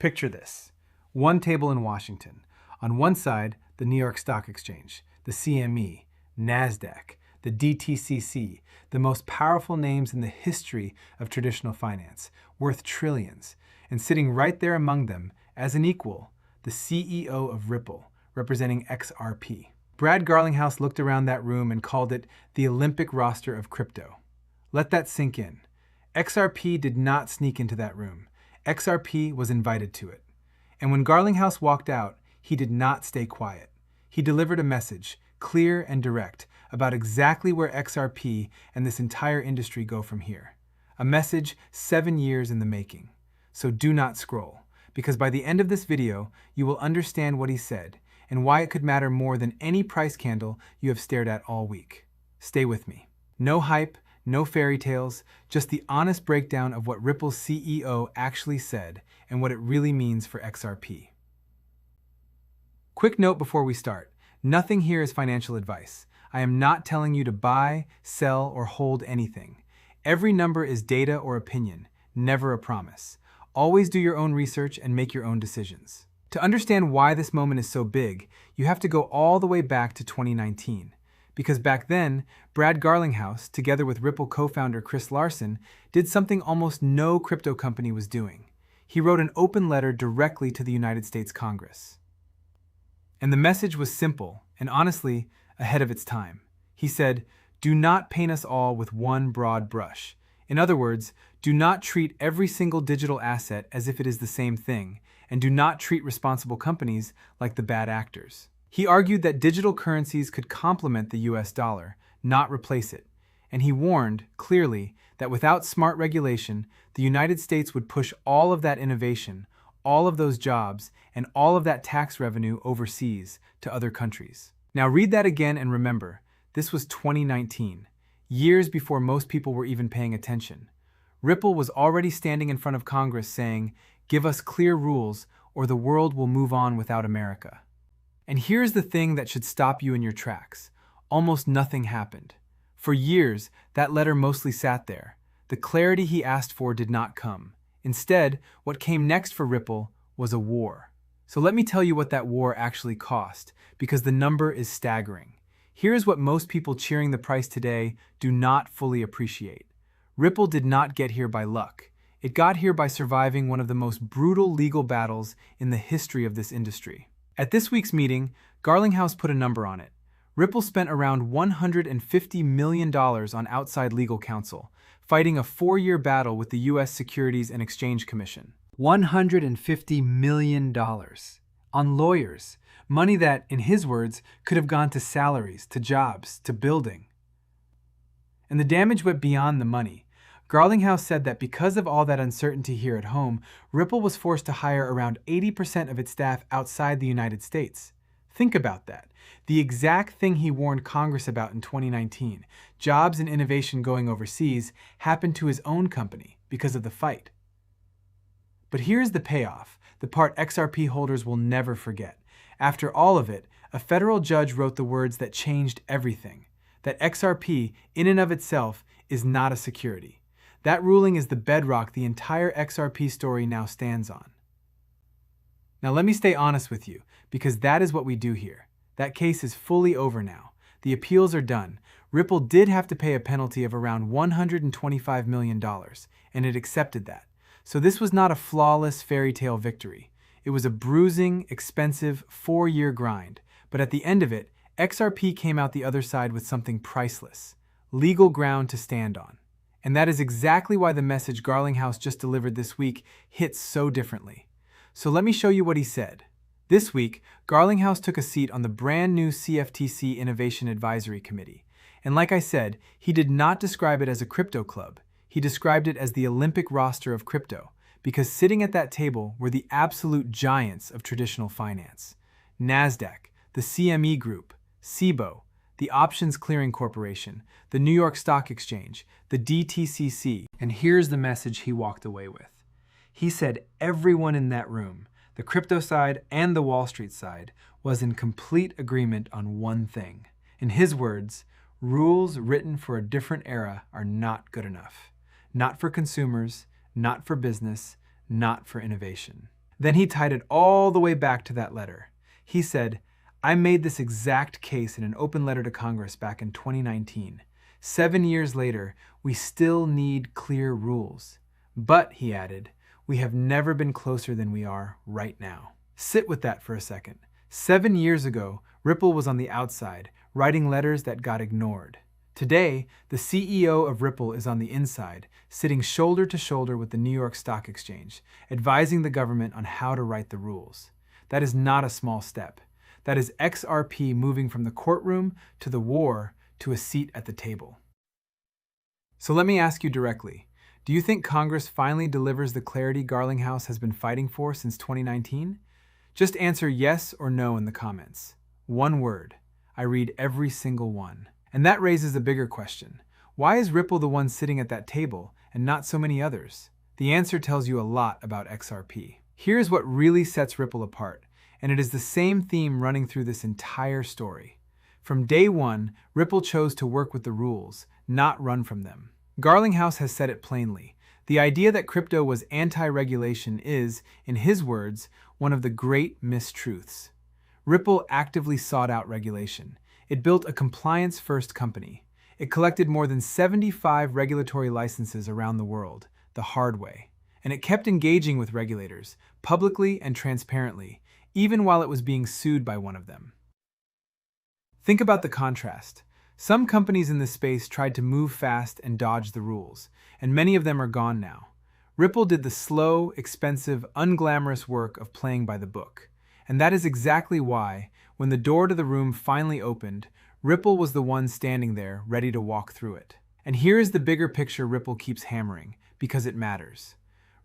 Picture this. One table in Washington. On one side, the New York Stock Exchange, the CME, Nasdaq, the DTCC, the most powerful names in the history of traditional finance, worth trillions. And sitting right there among them, as an equal, the CEO of Ripple, representing XRP. Brad Garlinghouse looked around that room and called it the Olympic roster of crypto. Let that sink in. XRP did not sneak into that room. XRP was invited to it. And when Garlinghouse walked out, he did not stay quiet. He delivered a message, clear and direct, about exactly where XRP and this entire industry go from here. A message 7 years in the making. So do not scroll, because by the end of this video, you will understand what he said and why it could matter more than any price candle you have stared at all week. Stay with me. No hype, no fairy tales, just the honest breakdown of what Ripple's CEO actually said and what it really means for XRP. Quick note before we start. Nothing here is financial advice. I am not telling you to buy, sell, or hold anything. Every number is data or opinion, never a promise. Always do your own research and make your own decisions. To understand why this moment is so big, you have to go all the way back to 2019. Because back then, Brad Garlinghouse, together with Ripple co-founder Chris Larsen, did something almost no crypto company was doing. He wrote an open letter directly to the United States Congress. And the message was simple and honestly ahead of its time. He said, "Do not paint us all with one broad brush." In other words, do not treat every single digital asset as if it is the same thing, and do not treat responsible companies like the bad actors. He argued that digital currencies could complement the US dollar, not replace it. And he warned, clearly, that without smart regulation, the United States would push all of that innovation, all of those jobs, and all of that tax revenue overseas to other countries. Now read that again and remember, this was 2019, years before most people were even paying attention. Ripple was already standing in front of Congress saying, "Give us clear rules or the world will move on without America." And here's the thing that should stop you in your tracks. Almost nothing happened. For years, that letter mostly sat there. The clarity he asked for did not come. Instead, what came next for Ripple was a war. So let me tell you what that war actually cost, because the number is staggering. Here's what most people cheering the price today do not fully appreciate. Ripple did not get here by luck. It got here by surviving one of the most brutal legal battles in the history of this industry. At this week's meeting, Garlinghouse put a number on it. Ripple spent around $150 million on outside legal counsel, fighting a 4-year battle with the U.S. Securities and Exchange Commission. $150 million on lawyers, money that, in his words, could have gone to salaries, to jobs, to building. And the damage went beyond the money. Garlinghouse said that because of all that uncertainty here at home, Ripple was forced to hire around 80% of its staff outside the United States. Think about that. The exact thing he warned Congress about in 2019, jobs and innovation going overseas, happened to his own company because of the fight. But here's the payoff, the part XRP holders will never forget. After all of it, a federal judge wrote the words that changed everything, that XRP, in and of itself, is not a security. That ruling is the bedrock the entire XRP story now stands on. Now let me stay honest with you, because that is what we do here. That case is fully over now. The appeals are done. Ripple did have to pay a penalty of around $125 million, and it accepted that. So this was not a flawless fairy tale victory. It was a bruising, expensive, 4-year grind. But at the end of it, XRP came out the other side with something priceless, legal ground to stand on. And that is exactly why the message Garlinghouse just delivered this week hits so differently. So let me show you what he said. This week, Garlinghouse took a seat on the brand new CFTC Innovation Advisory Committee. And like I said, he did not describe it as a crypto club. He described it as the Olympic roster of crypto, because sitting at that table were the absolute giants of traditional finance. Nasdaq, the CME Group, CBOE, the Options Clearing Corporation, the New York Stock Exchange, the DTCC. And here's the message he walked away with. He said everyone in that room, the crypto side and the Wall Street side, was in complete agreement on one thing. In his words, rules written for a different era are not good enough. Not for consumers, not for business, not for innovation. Then he tied it all the way back to that letter. He said, "I made this exact case in an open letter to Congress back in 2019. 7 years later, we still need clear rules. But," he added, "we have never been closer than we are right now." Sit with that for a second. 7 years ago, Ripple was on the outside, writing letters that got ignored. Today, the CEO of Ripple is on the inside, sitting shoulder to shoulder with the New York Stock Exchange, advising the government on how to write the rules. That is not a small step. That is XRP moving from the courtroom to the war to a seat at the table. So let me ask you directly, do you think Congress finally delivers the clarity Garlinghouse has been fighting for since 2019? Just answer yes or no in the comments. One word. I read every single one. And that raises a bigger question. Why is Ripple the one sitting at that table and not so many others? The answer tells you a lot about XRP. Here's what really sets Ripple apart, and it is the same theme running through this entire story. From day one, Ripple chose to work with the rules, not run from them. Garlinghouse has said it plainly. The idea that crypto was anti-regulation is, in his words, one of the great mistruths. Ripple actively sought out regulation. It built a compliance-first company. It collected more than 75 regulatory licenses around the world, the hard way. And it kept engaging with regulators, publicly and transparently, even while it was being sued by one of them. Think about the contrast. Some companies in this space tried to move fast and dodge the rules, and many of them are gone now. Ripple did the slow, expensive, unglamorous work of playing by the book. And that is exactly why, when the door to the room finally opened, Ripple was the one standing there, ready to walk through it. And here is the bigger picture Ripple keeps hammering, because it matters.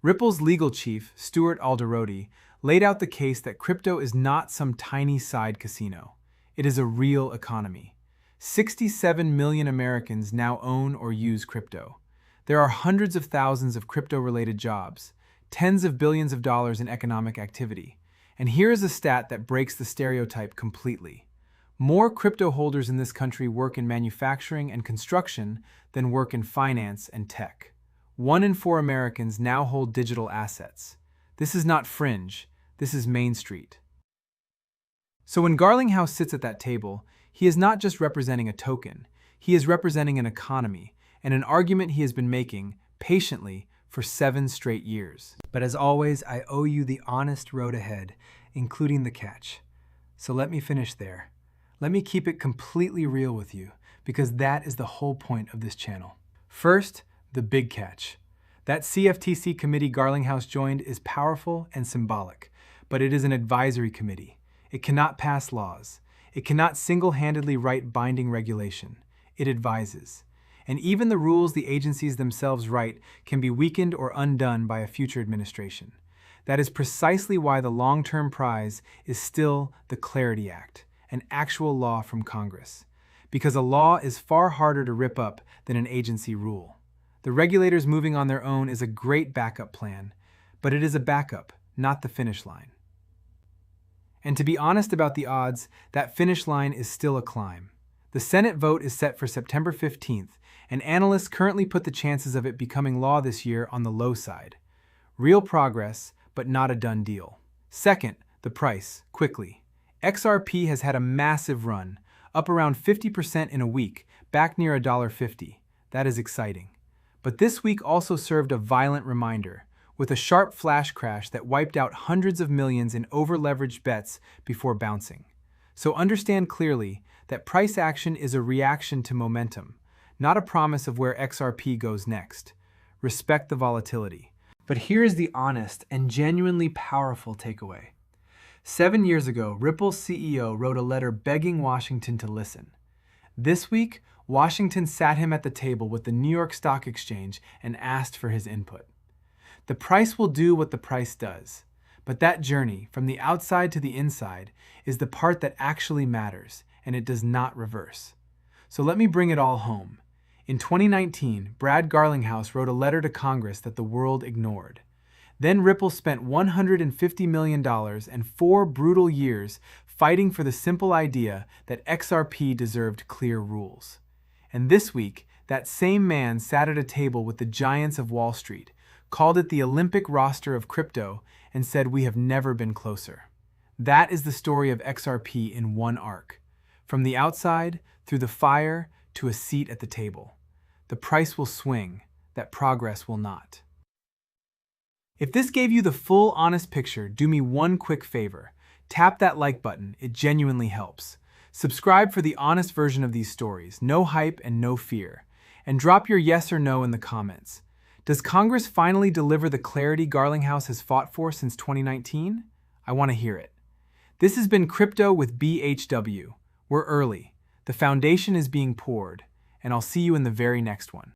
Ripple's legal chief, Stuart Alderoty, laid out the case that crypto is not some tiny side casino. It is a real economy. 67 million Americans now own or use crypto. There are hundreds of thousands of crypto-related jobs, tens of billions of dollars in economic activity. And here is a stat that breaks the stereotype completely. More crypto holders in this country work in manufacturing and construction than work in finance and tech. 1 in 4 Americans now hold digital assets. This is not fringe, this is Main Street. So when Garlinghouse sits at that table, he is not just representing a token, he is representing an economy and an argument he has been making, patiently, for 7 straight years. But as always, I owe you the honest road ahead, including the catch. So let me finish there. Let me keep it completely real with you, because that is the whole point of this channel. First, the big catch. That CFTC committee Garlinghouse joined is powerful and symbolic, but it is an advisory committee. It cannot pass laws. It cannot single-handedly write binding regulation. It advises. And even the rules the agencies themselves write can be weakened or undone by a future administration. That is precisely why the long-term prize is still the Clarity Act, an actual law from Congress. Because a law is far harder to rip up than an agency rule. The regulators moving on their own is a great backup plan, but it is a backup, not the finish line. And to be honest about the odds, that finish line is still a climb. The Senate vote is set for September 15th, and analysts currently put the chances of it becoming law this year on the low side. Real progress, but not a done deal. Second, the price, quickly. XRP has had a massive run, up around 50% in a week, back near $1.50. That is exciting. But this week also served a violent reminder, with a sharp flash crash that wiped out hundreds of millions in over-leveraged bets before bouncing. So understand clearly that price action is a reaction to momentum, not a promise of where XRP goes next. Respect the volatility. But here is the honest and genuinely powerful takeaway. 7 years ago, Ripple's CEO wrote a letter begging Washington to listen. This week, Washington sat him at the table with the New York Stock Exchange and asked for his input. The price will do what the price does, but that journey, from the outside to the inside, is the part that actually matters, and it does not reverse. So let me bring it all home. In 2019, Brad Garlinghouse wrote a letter to Congress that the world ignored. Then Ripple spent $150 million and 4 brutal years fighting for the simple idea that XRP deserved clear rules. And this week, that same man sat at a table with the giants of Wall Street, called it the Olympic roster of crypto, and said we have never been closer. That is the story of XRP in one arc. From the outside, through the fire, to a seat at the table. The price will swing, that progress will not. If this gave you the full, honest picture, do me one quick favor. Tap that like button, it genuinely helps. Subscribe for the honest version of these stories, no hype and no fear. And drop your yes or no in the comments. Does Congress finally deliver the clarity Garlinghouse has fought for since 2019? I want to hear it. This has been Crypto with BHW. We're early. The foundation is being poured, and I'll see you in the very next one.